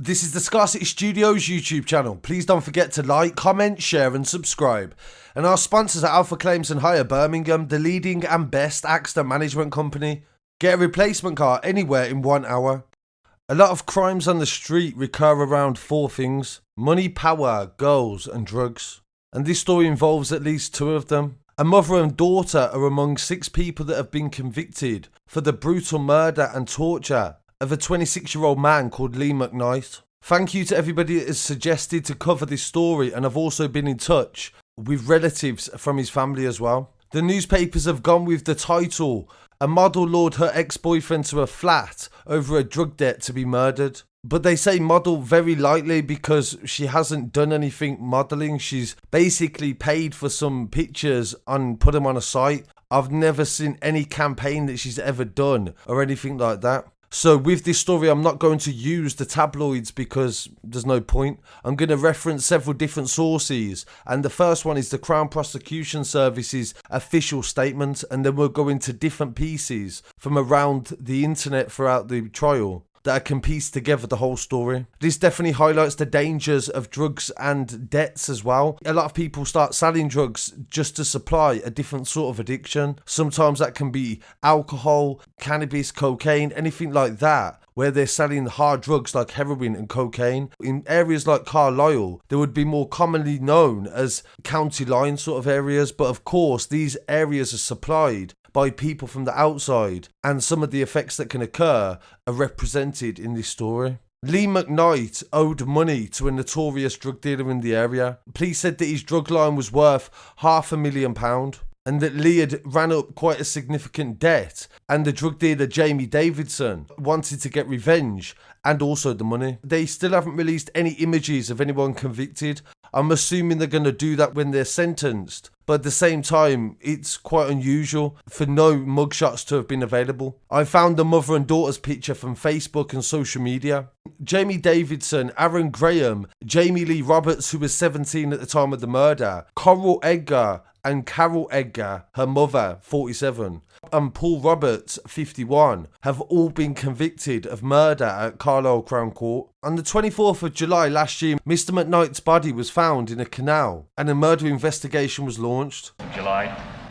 This is the Scarcity Studios YouTube channel. Please don't forget to like, comment, share and subscribe. And our sponsors are Alpha Claims and Hire Birmingham, the leading and best accident management company. Get a replacement car anywhere in 1 hour. A lot of crimes on the street recur around 4 things: money, power, girls and drugs. And this story involves at least 2 of them. A mother and daughter are among 6 people that have been convicted for the brutal murder and torture of a 26-year-old man called Lee Mcknight. Thank you to everybody that has suggested to cover this story, and I've also been in touch with relatives from his family as well. The newspapers have gone with the title, "A model lured her ex-boyfriend to a flat over a drug debt to be murdered." But they say model very lightly because she hasn't done anything modelling. She's basically paid for some pictures and put them on a site. I've never seen any campaign that she's ever done or anything like that. So with this story, I'm not going to use the tabloids because there's no point. I'm going to reference several different sources, and the first one is the Crown Prosecution Service's official statement, and then we'll go into different pieces from around the internet throughout the trial that can piece together the whole story. This definitely highlights the dangers of drugs and debts as well. A lot of people start selling drugs just to supply a different sort of addiction. Sometimes that can be alcohol, cannabis, cocaine, anything like that, where they're selling hard drugs like heroin and cocaine. In areas like Carlisle, they would be more commonly known as county line sort of areas, but of course these areas are supplied by people from the outside, and some of the effects that can occur are represented in this story. Lee Mcknight owed money to a notorious drug dealer in the area. Police said that his drug line was worth £500,000 and that Lee had ran up quite a significant debt, and the drug dealer Jamie Davison wanted to get revenge and also the money. They still haven't released any images of anyone convicted. I'm assuming they're going to do that when they're sentenced. But at the same time, it's quite unusual for no mugshots to have been available. I found the mother and daughter's picture from Facebook and social media. Jamie Davison, Arron Graham, Jamie Lee Roberts, who was 17 at the time of the murder, Coral Edgar and Carol Edgar, her mother, 47, and Paul Roberts, 51, have all been convicted of murder at Carlisle Crown Court. On the 24th of July last year, Mr McKnight's body was found in a canal and a murder investigation was launched. In July,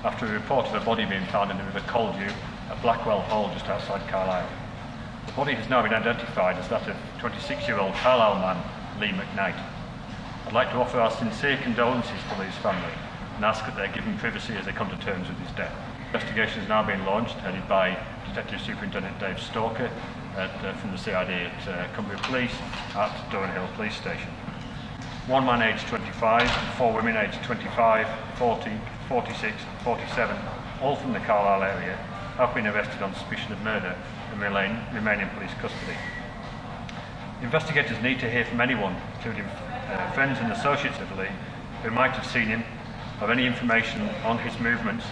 after a report of a body being found in the River Caldrew at Blackwell Hole just outside Carlisle. The body has now been identified as that of 26-year-old Carlisle man Lee Mcknight. I'd like to offer our sincere condolences to Lee's family and ask that they're given privacy as they come to terms with his death. The investigation is now being launched, headed by Detective Superintendent Dave Stalker from the CID at Cumbria Police at Durham Hill Police Station. 1 man aged 25 and 4 women aged 25, 40, 46, 47, all from the Carlisle area, have been arrested on suspicion of murder and remain in police custody. Investigators need to hear from anyone, including friends and associates of Lee, who might have seen him, or any information on his movements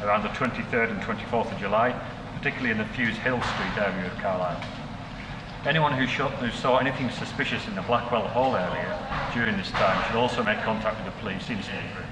around the 23rd and 24th of July, particularly in the Fuse Hill Street area of Carlisle. Anyone who saw anything suspicious in the Blackwell Hall area during this time should also make contact with the police instantly.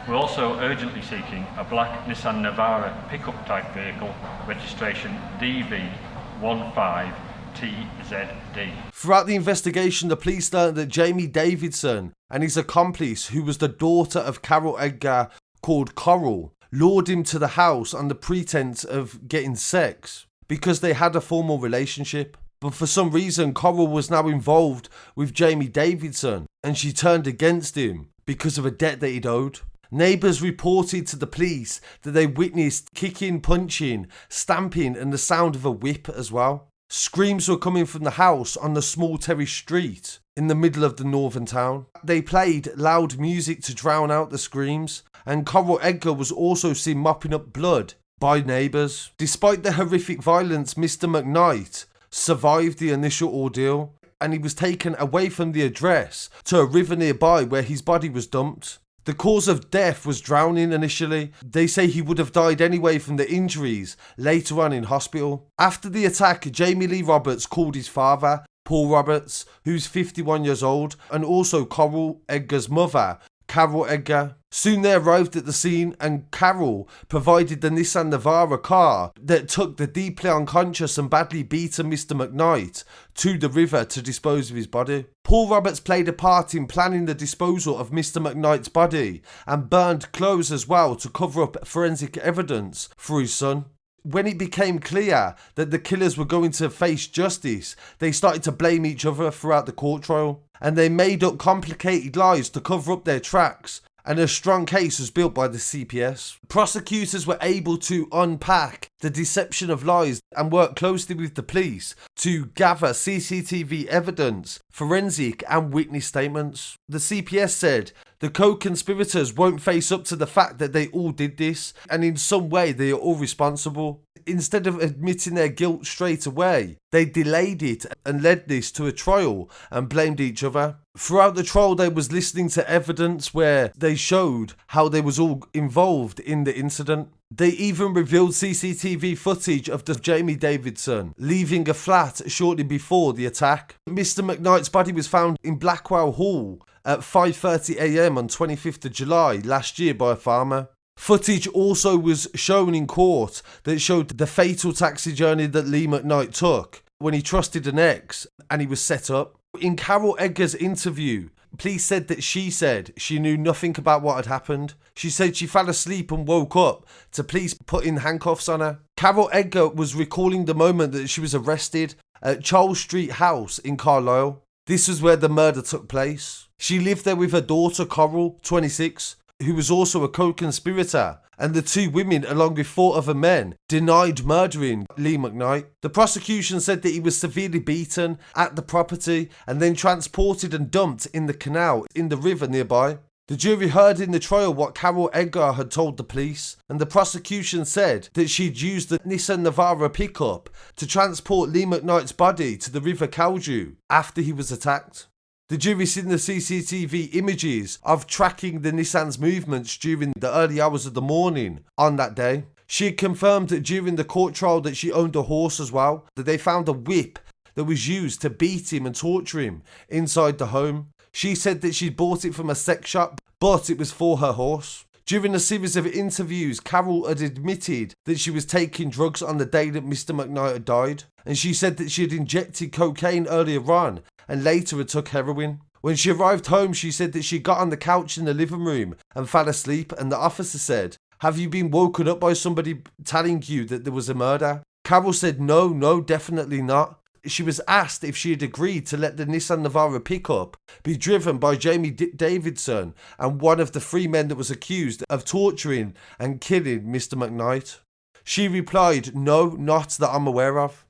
We're also urgently seeking a black Nissan Navara pickup type vehicle, registration DV15TZD. Throughout the investigation, the police learned that Jamie Davison and his accomplice, who was the daughter of Carol Edgar called Coral, lured him to the house on the pretense of getting sex because they had a formal relationship. But for some reason, Coral was now involved with Jamie Davison and she turned against him because of a debt that he'd owed. Neighbours reported to the police that they witnessed kicking, punching, stamping and the sound of a whip as well. Screams were coming from the house on the small terrace street in the middle of the northern town. They played loud music to drown out the screams, and Coral Edgar was also seen mopping up blood by neighbours. Despite the horrific violence, Mr McKnight survived the initial ordeal, and he was taken away from the address to a river nearby where his body was dumped. The cause of death was drowning initially. They say he would have died anyway from the injuries later on in hospital. After the attack, Jamie Lee Roberts called his father, Paul Roberts, who's 51 years old, and also Coral Edgar's mother, Carol Edgar. Soon they arrived at the scene and Carol provided the Nissan Navara car that took the deeply unconscious and badly beaten Mr McKnight to the river to dispose of his body. Paul Roberts played a part in planning the disposal of Mr McKnight's body and burned clothes as well to cover up forensic evidence for his son. When it became clear that the killers were going to face justice, they started to blame each other throughout the court trial, and they made up complicated lies to cover up their tracks, and a strong case was built by the CPS. Prosecutors were able to unpack the deception of lies and work closely with the police to gather CCTV evidence, forensic and witness statements. The CPS said the co-conspirators won't face up to the fact that they all did this, and in some way they are all responsible. Instead of admitting their guilt straight away, they delayed it and led this to a trial and blamed each other. Throughout the trial, they was listening to evidence where they showed how they was all involved in the incident. They even revealed CCTV footage of the Jamie Davison leaving a flat shortly before the attack. Mr McKnight's body was found in Blackwell Hall at 5:30 AM on 25th of July last year by a farmer. Footage also was shown in court that showed the fatal taxi journey that Lee McKnight took when he trusted an ex and he was set up. In Carol Edgar's interview, police said that she said she knew nothing about what had happened. She said she fell asleep and woke up to police putting handcuffs on her. Carol Edgar was recalling the moment that she was arrested at Charles Street House in Carlisle. This was where the murder took place. She lived there with her daughter Coral, 26, who was also a co-conspirator, and the two women, along with 4 other men, denied murdering Lee McKnight. The prosecution said that he was severely beaten at the property and then transported and dumped in the canal in the river nearby. The jury heard in the trial what Carol Edgar had told the police, and the prosecution said that she'd used the Nissan Navara pickup to transport Lee McKnight's body to the River Caldrew after he was attacked. The jury seen the CCTV images of tracking the Nissan's movements during the early hours of the morning on that day. She had confirmed that during the court trial that she owned a horse as well, that they found a whip that was used to beat him and torture him inside the home. She said that she'd bought it from a sex shop, but it was for her horse. During a series of interviews, Carol had admitted that she was taking drugs on the day that Mr McKnight had died, and she said that she had injected cocaine earlier on and later had took heroin. When she arrived home, she said that she got on the couch in the living room and fell asleep, and the officer said, "Have you been woken up by somebody telling you that there was a murder?" Carol said, No, definitely not. She was asked if she had agreed to let the Nissan Navara pickup be driven by Jamie Davison and one of the 3 men that was accused of torturing and killing Mr McKnight. She replied, "No, not that I'm aware of."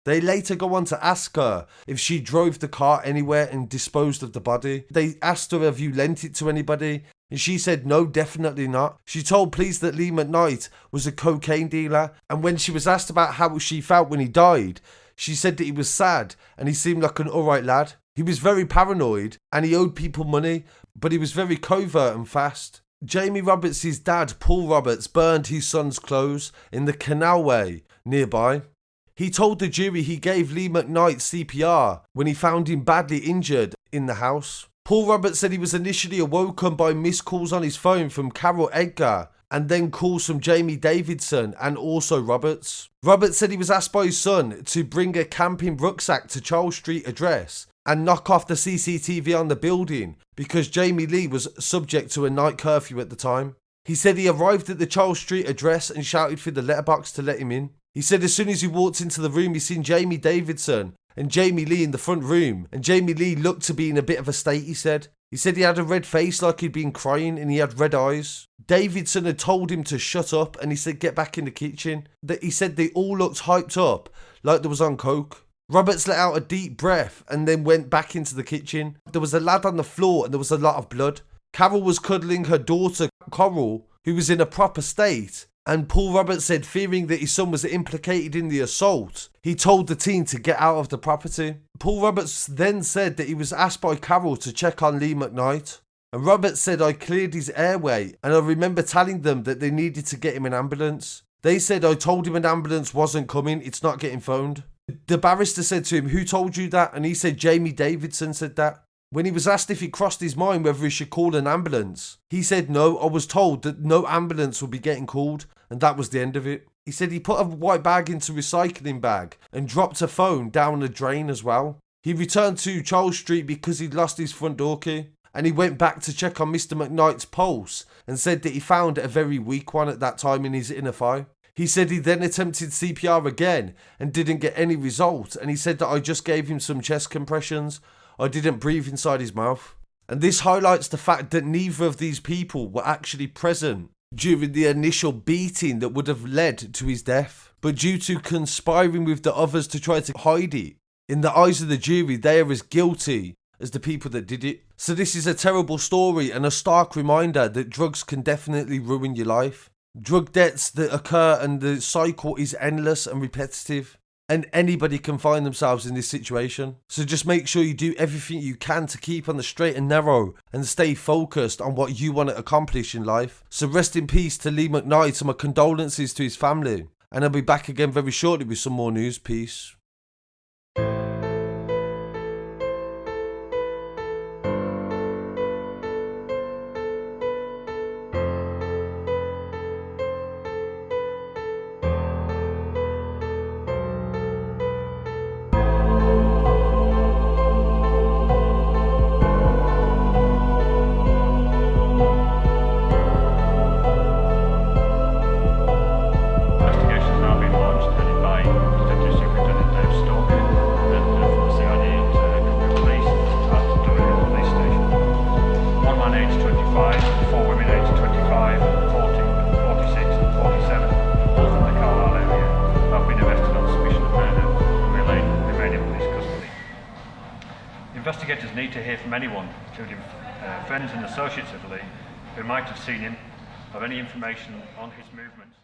They later go on to ask her if she drove the car anywhere and disposed of the body. They asked her, "Have you lent it to anybody?" And she said, "No, definitely not." She told police that Lee McKnight was a cocaine dealer, and when she was asked about how she felt when he died, she said that he was sad and he seemed like an alright lad. He was very paranoid and he owed people money, but he was very covert and fast. Jamie Roberts' dad, Paul Roberts, burned his son's clothes in the canalway nearby. He told the jury he gave Lee McKnight CPR when he found him badly injured in the house. Paul Roberts said he was initially awoken by missed calls on his phone from Carol Edgar and then calls from Jamie Davison and also Roberts. Roberts said he was asked by his son to bring a camping rucksack to Charles Street address and knock off the CCTV on the building because Jamie Lee was subject to a night curfew at the time. He said he arrived at the Charles Street address and shouted through the letterbox to let him in. He said as soon as he walked into the room, he seen Jamie Davison and Jamie Lee in the front room, and Jamie Lee looked to be in a bit of a state, he said. He said he had a red face like he'd been crying and he had red eyes. Davison had told him to shut up and he said get back in the kitchen. He said they all looked hyped up like they was on coke. Roberts let out a deep breath and then went back into the kitchen. There was a lad on the floor and there was a lot of blood. Carol was cuddling her daughter Coral, who was in a proper state, and Paul Roberts said fearing that his son was implicated in the assault, he told the teen to get out of the property. Paul Roberts then said that he was asked by Carol to check on Lee McKnight, and Roberts said, "I cleared his airway and I remember telling them that they needed to get him an ambulance. They said I told him an ambulance wasn't coming, it's not getting phoned." The barrister said to him, "Who told you that?" And he said Jamie Davison said that. When he was asked if he crossed his mind whether he should call an ambulance, he said no, I was told that no ambulance would be getting called, and that was the end of it. He said he put a white bag into a recycling bag and dropped a phone down a drain as well. He returned to Charles Street because he'd lost his front door key, and he went back to check on Mr McKnight's pulse and said that he found a very weak one at that time in his inner thigh. He said he then attempted CPR again and didn't get any result, and he said that I just gave him some chest compressions. I didn't breathe inside his mouth. And this highlights the fact that neither of these people were actually present during the initial beating that would have led to his death. But due to conspiring with the others to try to hide it, in the eyes of the jury, they are as guilty as the people that did it. So this is a terrible story and a stark reminder that drugs can definitely ruin your life. Drug debts that occur and the cycle is endless and repetitive. And anybody can find themselves in this situation. So just make sure you do everything you can to keep on the straight and narrow and stay focused on what you want to accomplish in life. So rest in peace to Lee McKnight and my condolences to his family. And I'll be back again very shortly with some more news. Peace. Investigators need to hear from anyone, including friends and associates of Lee, who might have seen him, or any information on his movements.